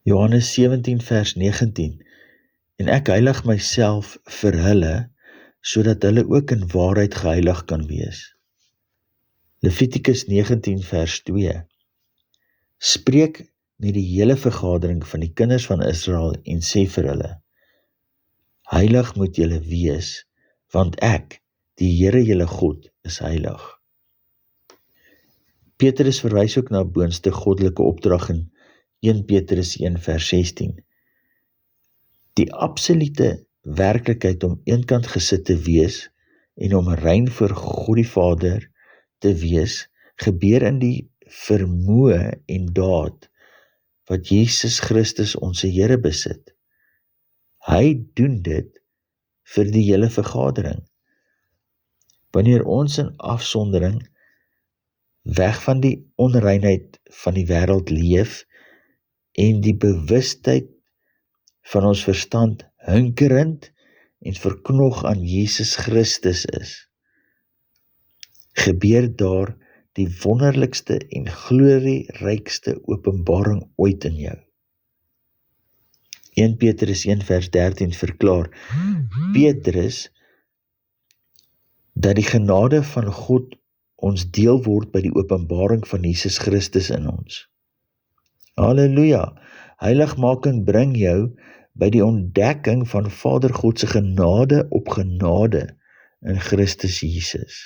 Johannes 17 vers 19, en ek heilig myself vir hulle, sodat hulle ook in waarheid geheilig kan wees. Levitikus 19 vers 2, spreek met die hele vergadering van die kinders van Israel en sê vir hulle, heilig moet julle wees, want ek, die Here julle God, is heilig. Petrus verwys ook na boonste goddelike opdrag in 1 Petrus 1 vers 16. Die absolute werklikheid om eenkant gesit te wees en om rein voor God die Vader te wees, gebeur in die vermoë en daad wat Jesus Christus ons Here besit. Hy doen dit vir die hele vergadering. Wanneer ons in afsondering weg van die onreinheid van die wêreld leef en die bewustheid van ons verstand hunkerend en verknog aan Jesus Christus is, gebeur daar die wonderlikste en glorierykste openbaring ooit in jou. 1 Petrus 1 vers 13 verklaar Petrus dat die genade van God ons deel word by die openbaring van Jesus Christus in ons. Halleluja! Heiligmaking bring jou by die ontdekking van Vader God se genade op genade in Christus Jesus.